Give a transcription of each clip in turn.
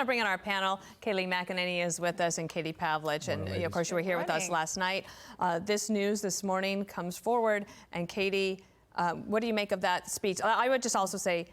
to bring in our panel. Kayleigh McEnany is with us and Katie Pavlich. And of course, you were here with us last night. This news this morning comes forward. And Katie, what do you make of that speech? I would just also say,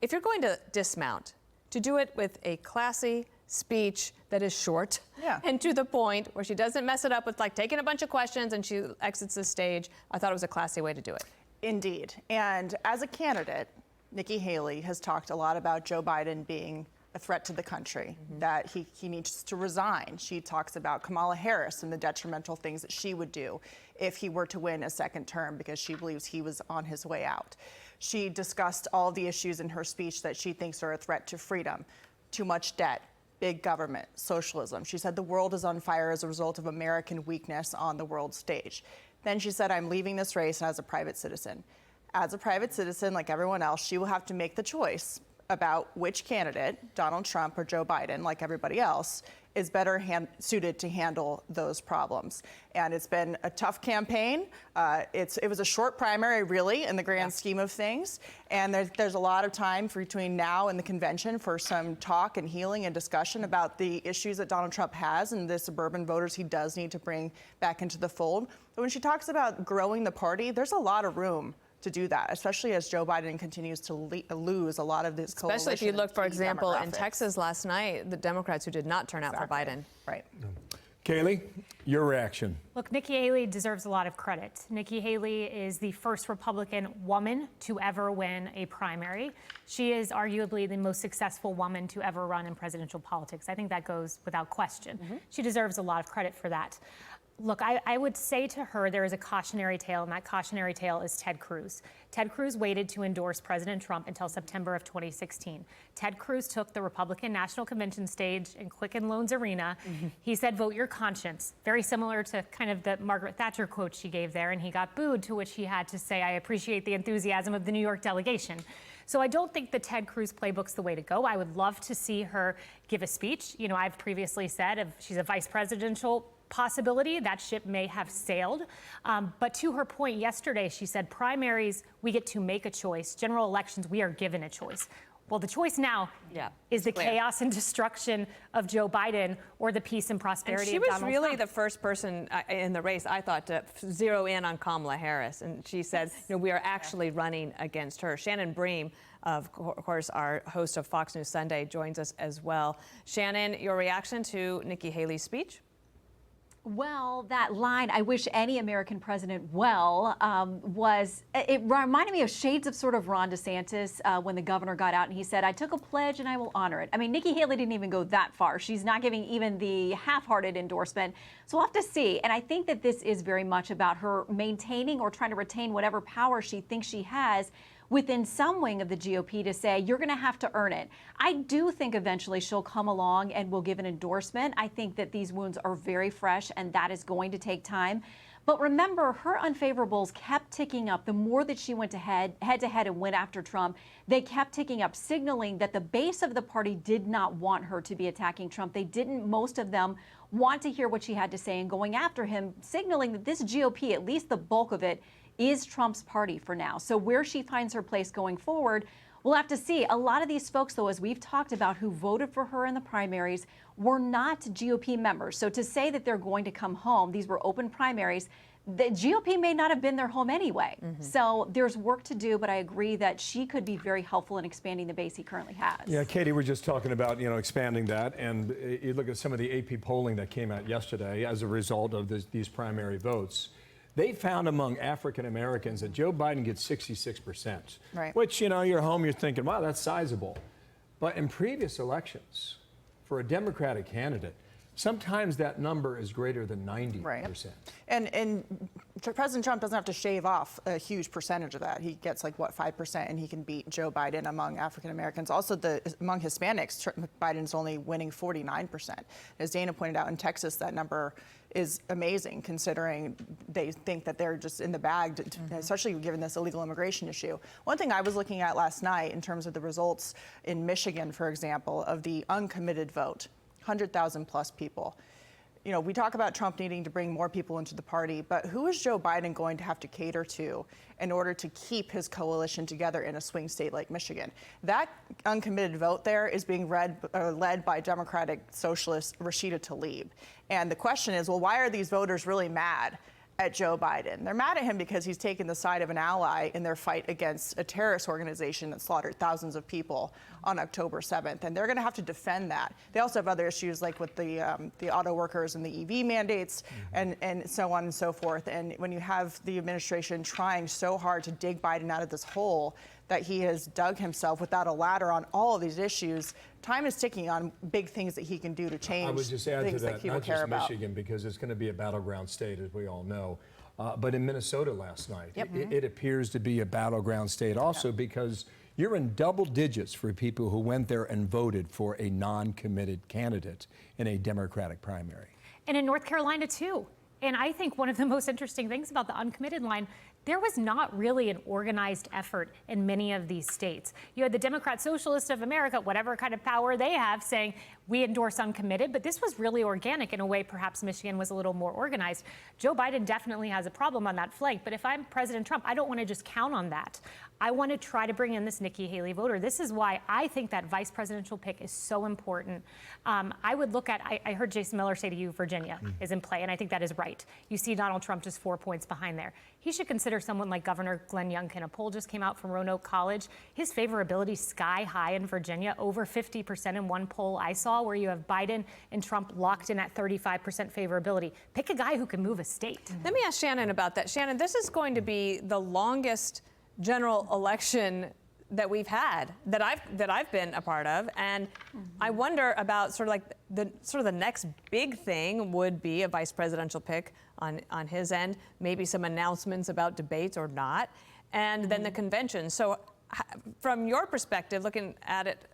if you're going to dismount, to do it with a classy speech that is short and to the point, where she doesn't mess it up with like taking a bunch of questions and she exits the stage. I thought it was a classy way to do it. Indeed. And as a candidate, Nikki Haley has talked a lot about Joe Biden being a threat to the country, that he needs to resign. She talks about Kamala Harris and the detrimental things that she would do if he were to win a second term, because she believes he was on his way out. She discussed all the issues in her speech that she thinks are a threat to freedom: too much debt, big government, socialism. She said the world is on fire as a result of American weakness on the world stage. Then she said, I'm leaving this race as a private citizen. As a private citizen, like everyone else, she will have to make the choice about which candidate, Donald Trump or Joe Biden, like everybody else, is better suited to handle those problems. And it's been a tough campaign. It was a short primary, really, in the grand scheme of things. And there's a lot of time between now and the convention for some talk and healing and discussion about the issues that Donald Trump has and the suburban voters he does need to bring back into the fold. But when she talks about growing the party, there's a lot of room to do that, especially as Joe Biden continues to lose a lot of this coalition. Especially if you look, for example, in Texas last night, the Democrats who did not turn out for Biden. Right. Kayleigh, your reaction. Look, Nikki Haley deserves a lot of credit. Nikki Haley is the first Republican woman to ever win a primary. She is arguably the most successful woman to ever run in presidential politics. I think that goes without question. She deserves a lot of credit for that. Look, I would say to her there is a cautionary tale, and that cautionary tale is Ted Cruz. Ted Cruz waited to endorse President Trump until September of 2016. Ted Cruz took the Republican National Convention stage in Quicken Loans Arena. He said, vote your conscience, very similar to kind of the Margaret Thatcher quote she gave there, and he got booed, to which he had to say, I appreciate the enthusiasm of the New York delegation. So I don't think the Ted Cruz playbook's the way to go. I would love to see her give a speech. You know, I've previously said if she's a vice presidential possibility, that ship may have sailed. But to her point yesterday, she said primaries, we get to make a choice. General elections, we are given a choice. Well, the choice now is the chaos and destruction of Joe Biden or the peace and prosperity of Donald Trump. She was really the first person in the race, I thought, to zero in on Kamala Harris. And she said, you know, we are actually running against her. Shannon Bream, of course, our host of Fox News Sunday, joins us as well. Shannon, your reaction to Nikki Haley's speech? Well, that line, I wish any American president well, it reminded me of shades of sort of Ron DeSantis when the governor got out and he said, I took a pledge and I will honor it. I mean, Nikki Haley didn't even go that far. She's not giving even the half-hearted endorsement. So we'll have to see. And I think that this is very much about her maintaining or trying to retain whatever power she thinks she has within some wing of the GOP to say, you're going to have to earn it. I do think eventually she'll come along and will give an endorsement. I think that these wounds are very fresh and that is going to take time. But remember, her unfavorables kept ticking up. The more that she went head to head and went after Trump, they kept ticking up, signaling that the base of the party did not want her to be attacking Trump. They didn't, most of them, want to hear what she had to say and going after him, signaling that this GOP, at least the bulk of it, is Trump's party for now. So where she finds her place going forward, we'll have to see. A lot of these folks, though, as we've talked about, who voted for her in the primaries, were not GOP members. So to say that they're going to come home, these were open primaries, the GOP may not have been their home anyway. So there's work to do, but I agree that she could be very helpful in expanding the base he currently has. Yeah, Katie, we're just talking about, you know, expanding that. And you look at some of the AP polling that came out yesterday as a result of these primary votes. They found among African Americans that Joe Biden gets 66%, which, you know, you're home, you're thinking, wow, that's sizable. But in previous elections, for a Democratic candidate, sometimes that number is greater than 90%. And President Trump doesn't have to shave off a huge percentage of that. He gets like, what, 5%, and he can beat Joe Biden among African Americans. Also, among Hispanics, Biden's only winning 49%. As Dana pointed out, in Texas, that number is amazing, considering they think that they're just in the bag, especially given this illegal immigration issue. One thing I was looking at last night in terms of the results in Michigan, for example, of the uncommitted vote, 100,000 plus people. you know, we talk about Trump needing to bring more people into the party, but who is Joe Biden going to have to cater to in order to keep his coalition together in a swing state like Michigan? That uncommitted vote there is being led by Democratic Socialist Rashida Tlaib. And the question is, well, why are these voters really mad at Joe Biden? They're mad at him because he's taken the side of an ally in their fight against a terrorist organization that slaughtered thousands of people on October 7th, and they're going to have to defend that. They also have other issues like with the auto workers and the EV mandates and so on and so forth. And when you have the administration trying so hard to dig Biden out of this hole that he has dug himself without a ladder on all of these issues, time is ticking on big things that he can do to change I would just add to things that, people not care just about. Michigan, because it's going to be a battleground state, as we all know, but in Minnesota last night, it appears to be a battleground state also because you're in double digits for people who went there and voted for a non-committed candidate in a Democratic primary. And in North Carolina, too. And I think one of the most interesting things about the uncommitted line, there was not really an organized effort in many of these states. You had the Democrat Socialists of America, whatever kind of power they have, saying, we endorse uncommitted, but this was really organic in a way perhaps Michigan was a little more organized. Joe Biden definitely has a problem on that flank, but if I'm President Trump, I don't want to just count on that. I want to try to bring in this Nikki Haley voter. This is why I think that vice presidential pick is so important. I would look at, I heard Jason Miller say to you, Virginia is in play, and I think that is right. You see Donald Trump just 4 points behind there. He should consider someone like Governor Glenn Youngkin. A poll just came out from Roanoke College. His favorability sky high in Virginia, over 50% in one poll I saw, where you have Biden and Trump locked in at 35% favorability. Pick a guy who can move a state. Let me ask Shannon about that. Shannon, this is going to be the longest general election that we've had, that I've been a part of, and I wonder about sort of like the next big thing would be a vice presidential pick on his end, maybe some announcements about debates or not, and then the convention. So from your perspective, looking at it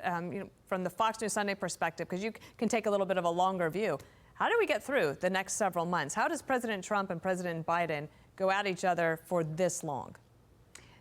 from the Fox News Sunday perspective, because you can take a little bit of a longer view, how do we get through the next several months? How does President Trump and President Biden go at each other for this long?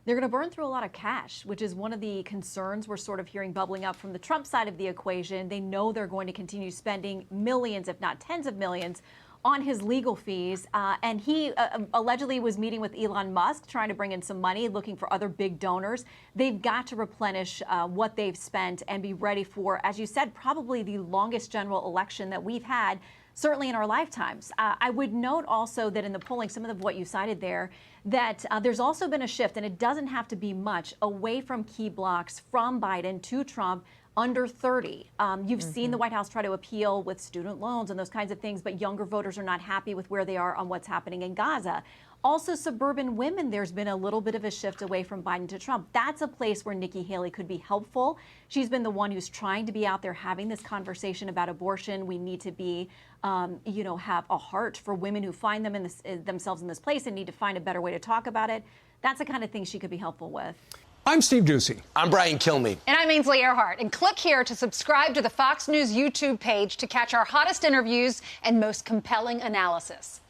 They're going to burn through a lot of cash, which is one of the concerns we're sort of hearing bubbling up from the Trump side of the equation. They know they're going to continue spending millions, if not tens of millions, on his legal fees. And he allegedly was meeting with Elon Musk, trying to bring in some money, looking for other big donors. They've got to replenish what they've spent and be ready for, as you said, probably the longest general election that we've had, certainly in our lifetimes. I would note also that in the polling, some of what you cited there, that there's also been a shift, and it doesn't have to be much, away from key blocks from Biden to Trump under 30. You've seen the White House try to appeal with student loans and those kinds of things, but younger voters are not happy with where they are on what's happening in Gaza. Also, suburban women, there's been a little bit of a shift away from Biden to Trump. That's a place where Nikki Haley could be helpful. She's been the one who's trying to be out there having this conversation about abortion. We need to be, have a heart for women who find themselves in this place and need to find a better way to talk about it. That's the kind of thing she could be helpful with. I'm Steve Doocy. I'm Brian Kilmeade. And I'm Ainsley Earhart. And click here to subscribe to the Fox News YouTube page to catch our hottest interviews and most compelling analysis.